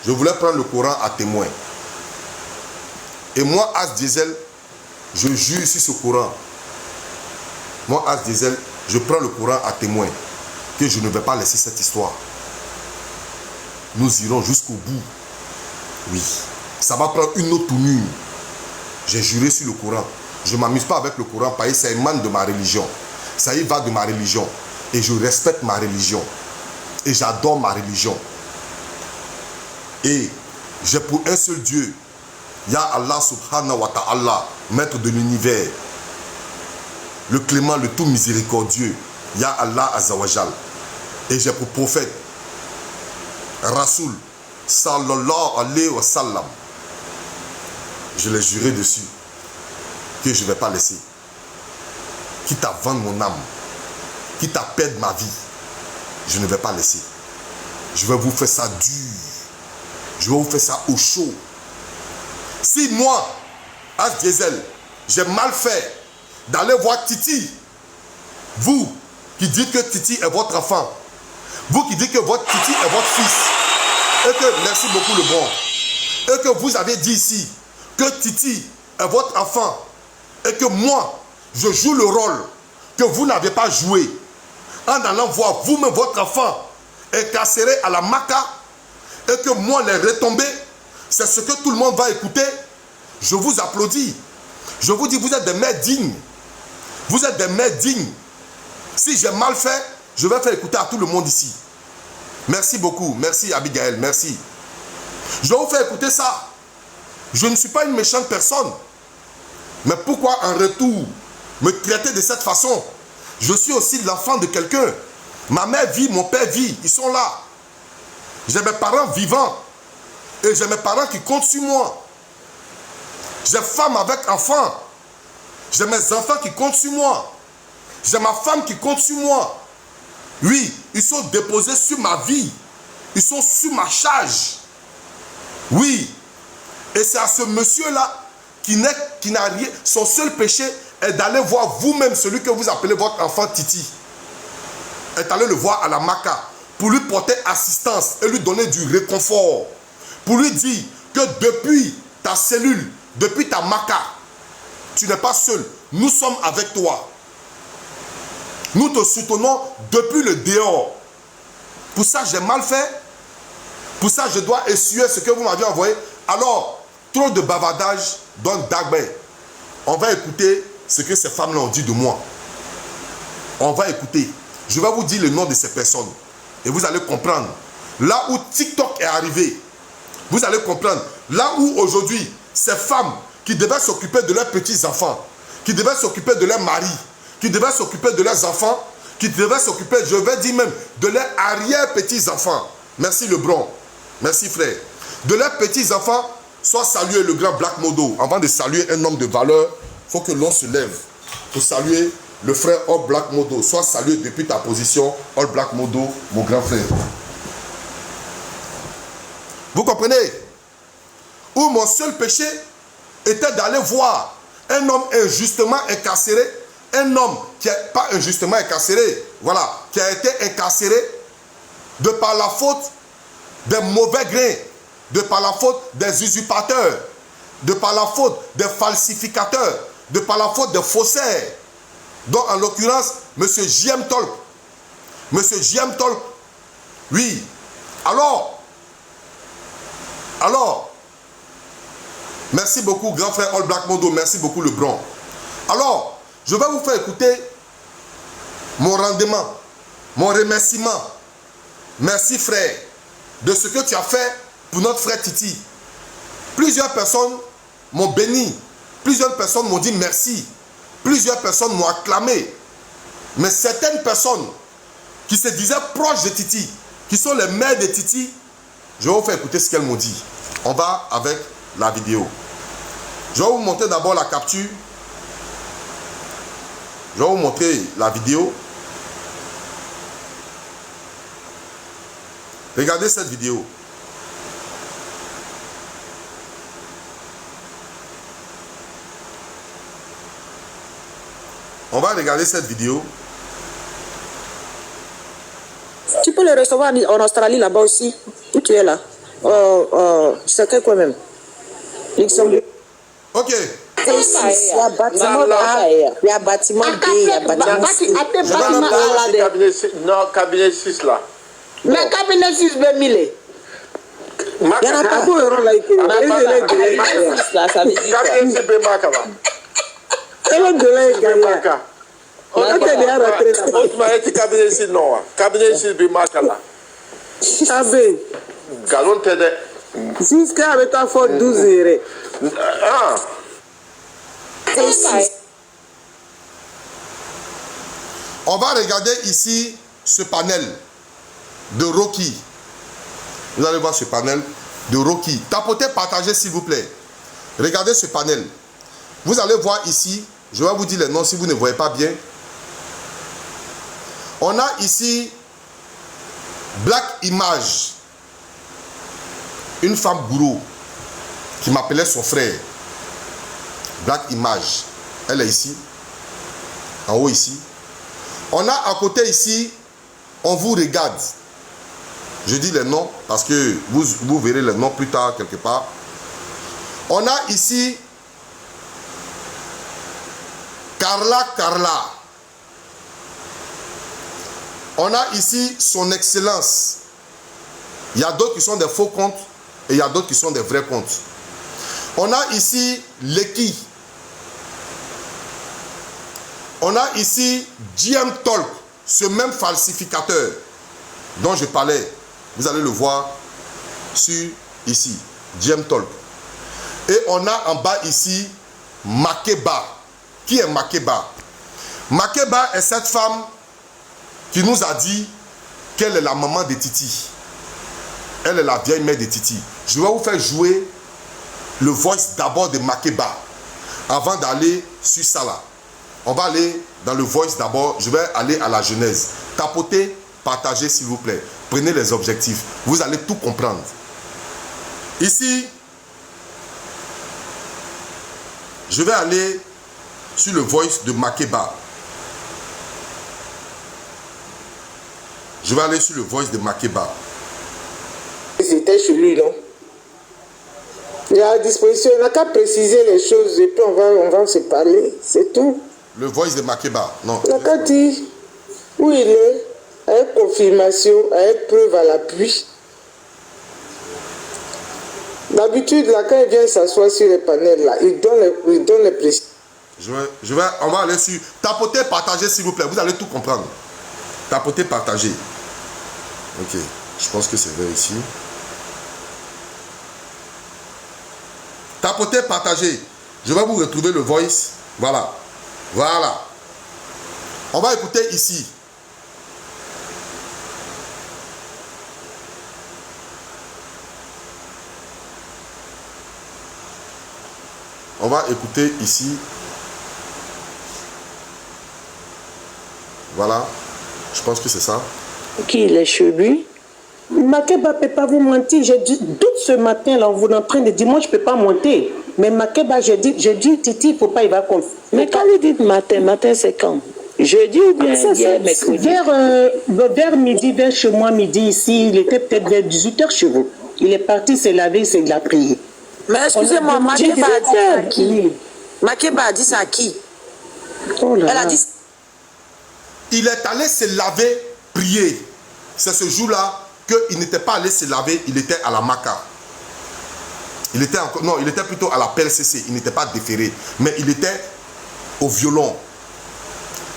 je voulais prendre le Coran à témoin. Et moi, As Diesel, je jure sur ce Coran. Moi, As Diesel, je prends le Coran à témoin que je ne vais pas laisser cette histoire. Nous irons jusqu'au bout. Oui. Ça va prendre une autre tournure. J'ai juré sur le Coran. Je ne m'amuse pas avec le Coran parce que ça émane de ma religion. Ça y va de ma religion. Et je respecte ma religion. Et j'adore ma religion. Et j'ai pour un seul Dieu. Ya Allah subhanahu wa ta'ala, maître de l'univers. Le clément, le tout miséricordieux. Ya Allah azawajal. Et j'ai pour prophète Rasoul sallallahu alayhi wa sallam. Je l'ai juré dessus que je ne vais pas laisser. Quitte à vendre mon âme, quitte à perdre ma vie, je ne vais pas laisser. Je vais vous faire ça dur. Je vais vous faire ça au chaud. Si moi, As Diesel, j'ai mal fait d'aller voir Titi, vous qui dites que Titi est votre enfant, vous qui dites que votre Titi est votre fils, et que, merci beaucoup le bon, et que vous avez dit ici que Titi est votre enfant, et que moi, je joue le rôle que vous n'avez pas joué, en allant voir vous-même votre enfant incarcéré à la Maca, et que moi, les retombées, c'est ce que tout le monde va écouter, je vous applaudis. Je vous dis, vous êtes des mères dignes. Vous êtes des mères dignes. Si j'ai mal fait, je vais faire écouter à tout le monde ici. Merci beaucoup. Merci Abigail. Merci. Je vais vous faire écouter ça. Je ne suis pas une méchante personne. Mais pourquoi en retour me traiter de cette façon? Je suis aussi l'enfant de quelqu'un. Ma mère vit, mon père vit. Ils sont là. J'ai mes parents vivants. Et j'ai mes parents qui comptent sur moi. J'ai femme avec enfants. J'ai mes enfants qui comptent sur moi. J'ai ma femme qui compte sur moi. Oui, ils sont déposés sur ma vie. Ils sont sur ma charge. Oui. Et c'est à ce monsieur-là qui n'a rien. Son seul péché est d'aller voir vous-même celui que vous appelez votre enfant Titi. Est allé le voir à la Maca pour lui porter assistance et lui donner du réconfort. Pour lui dire que depuis ta cellule, depuis ta Maca, tu n'es pas seul. Nous sommes avec toi. Nous te soutenons depuis le dehors. Pour ça, j'ai mal fait. Pour ça, je dois essuyer ce que vous m'avez envoyé. Alors, trop de bavardage donne Dagbe. On va écouter ce que ces femmes-là ont dit de moi. On va écouter. Je vais vous dire le nom de ces personnes. Et vous allez comprendre. Là où TikTok est arrivé, vous allez comprendre. Là où aujourd'hui, ces femmes qui devaient s'occuper de leurs petits-enfants, qui devaient s'occuper de leurs maris, qui devaient s'occuper de leurs enfants, qui devaient s'occuper, je vais dire même, de leurs arrière-petits-enfants. Merci Lebron. Merci frère. De leurs petits-enfants, soit saluer le grand Black Modo. Avant de saluer un homme de valeur, il faut que l'on se lève pour saluer le frère All Black Modo. Soit salué depuis ta position, All Black Modo, mon grand frère. Vous comprenez? Où mon seul péché était d'aller voir un homme injustement incarcéré, un homme qui n'est pas injustement incarcéré, voilà, qui a été incarcéré de par la faute des mauvais grains, de par la faute des usurpateurs, de par la faute des falsificateurs, de par la faute des faussaires, dont en l'occurrence, M. J.M. Tolk. M. J.M. Tolk, oui. Alors, merci beaucoup, grand frère All Black Modo, merci beaucoup, Lebron. Alors, je vais vous faire écouter mon rendement, mon remerciement. Merci, frère, de ce que tu as fait pour notre frère Titi. Plusieurs personnes m'ont béni, plusieurs personnes m'ont dit merci, plusieurs personnes m'ont acclamé. Mais certaines personnes qui se disaient proches de Titi, qui sont les mères de Titi, je vais vous faire écouter ce qu'elles m'ont dit. On va avec la vidéo. Je vais vous montrer d'abord la capture. Je vais vous montrer la vidéo. Regardez cette vidéo. On va regarder cette vidéo. Tu peux le recevoir en Australie là-bas aussi, où tu es là. C'est quoi même? Luxembourg. Ok. Il y a bâtiment A, il y a bâtiment B, il y a bâtiment C. Non, cabinet 6 là. Mais cabinet 6 B 1000. Il y en a pas. Cabinet 6 B Makaba. Cabinet 6 non. Cabinet 6 B Makaba. Galon t'aide. Jusqu'à avec un fort 12 euros. Ah. On va regarder ici ce panel de Rocky. Vous allez voir ce panel de Rocky. Tapotez, partagez s'il vous plaît. Regardez ce panel. Vous allez voir ici, je vais vous dire les noms si vous ne voyez pas bien. On a ici Black Image. Une femme gourou qui m'appelait son frère. Black Image. Elle est ici. En haut ici. On a à côté ici, on vous regarde. Je dis les noms parce que vous verrez les noms plus tard quelque part. On a ici Carla. On a ici son excellence. Il y a d'autres qui sont des faux comptes et il y a d'autres qui sont des vrais comptes. On a ici Leki. On a ici GM Talk, ce même falsificateur dont je parlais. Vous allez le voir sur ici, GM Talk. Et on a en bas ici Makeba. Qui est Makeba? Makeba est cette femme qui nous a dit qu'elle est la maman de Titi. Elle est la vieille mère de Titi. Je vais vous faire jouer le voice d'abord de Makeba avant d'aller sur ça là. On va aller dans le voice d'abord. Je vais aller à la genèse. Tapotez, partagez s'il vous plaît. Prenez les objectifs. Vous allez tout comprendre. Ici, je vais aller sur le voice de Makeba. Je vais aller sur le voice de Makeba. C'était chez lui, non? Il est à disposition. Il n'a qu'à préciser les choses et puis on va se parler. C'est tout. Le voice de Makeba, non. Il n'a qu'à dire où il est, avec confirmation, avec preuve à l'appui. D'habitude, là, quand il vient s'asseoir sur les panels, là, il donne les précisions. On va aller sur... Tapotez, partagez s'il vous plaît. Vous allez tout comprendre. Tapotez, partagez. Ok. Je pense que c'est vrai ici. Tapotez, partagez. Je vais vous retrouver le voice. Voilà. Voilà. On va écouter ici. On va écouter ici. Voilà. Je pense que c'est ça. Qui il est chez lui? Makeba ne peut pas vous mentir. J'ai dit, doute ce matin, là, on vous est en train de dire, moi, je ne peux pas monter. Mais Makeba, j'ai dit, Titi, il ne faut pas, il va confier. Mais quand vous dites matin, c'est quand? Jeudi ou bien hier, mercredi? Vers midi, vers chez moi, midi ici, il était peut-être vers 18h chez vous. Il est parti se laver, c'est de la prière. Mais excusez-moi, Makeba a dit ça à qui? Makeba a dit ça à qui? Oh là là. Elle a dit... Il est allé se laver, prier. C'est ce jour-là qu'il n'était pas allé se laver, il était à la Maca. Il était plutôt à la PLCC, il n'était pas déféré, mais il était au violon.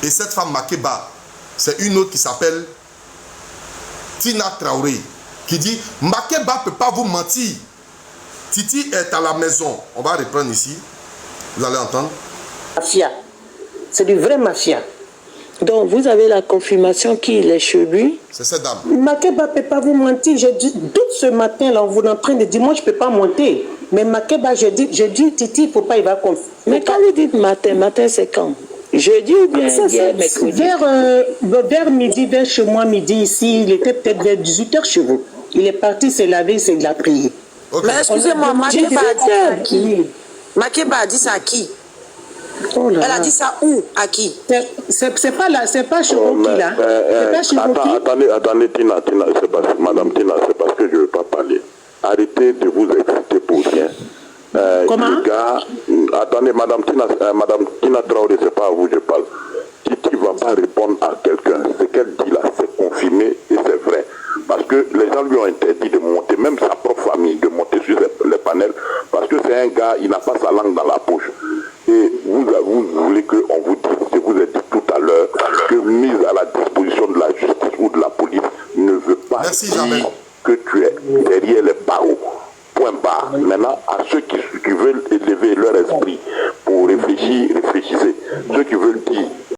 Et cette femme Makeba, c'est une autre qui s'appelle Tina Traoré, qui dit, Makeba ne peut pas vous mentir. Titi est à la maison. On va reprendre ici. Vous allez entendre. Mafia. C'est du vrai mafia. Donc, vous avez la confirmation qu'il est chez lui? C'est cette dame. Makeba ne peut pas vous mentir. J'ai dit, doute ce matin, là, on vous est en train de dire, moi, je ne peux pas monter. Mais Makeba, j'ai dit, Titi, il ne faut pas, il va confier. Mais quand vous dites matin, c'est quand? Jeudi ou bien hier, mercredi? Vers midi, vers chez moi, midi ici, il était peut-être vers 18h chez vous. Il est parti se laver, c'est de la prière. Okay. Mais excusez-moi, Makeba a dit ça à qui? Makeba a dit ça à qui? Oh là Elle a dit ça où? À qui? C'est pas là, c'est pas chez Rocky là. C'est pas chez Rocky. Attendez, Tina, Madame Tina, c'est parce que je ne veux pas parler. arrêtez de vous exciter pour rien. Comment? Le gars, attendez, Madame Tina Traoré, c'est pas à vous que je parle. Titi ne va pas répondre à quelqu'un. Ce qu'elle dit là, c'est confirmé et c'est vrai. Parce que les gens lui ont interdit de monter, même sa propre famille, de monter sur les panels, parce que c'est un gars, il n'a pas sa langue dans la poche. Et vous voulez qu'on vous dise, je vous ai dit tout à l'heure, que mise à la disposition de la justice ou de la police ne veut pas dire que tu es derrière les barreaux. Point barre. Maintenant, à ceux qui veulent élever leur esprit pour réfléchir, réfléchissez. Ceux qui veulent dire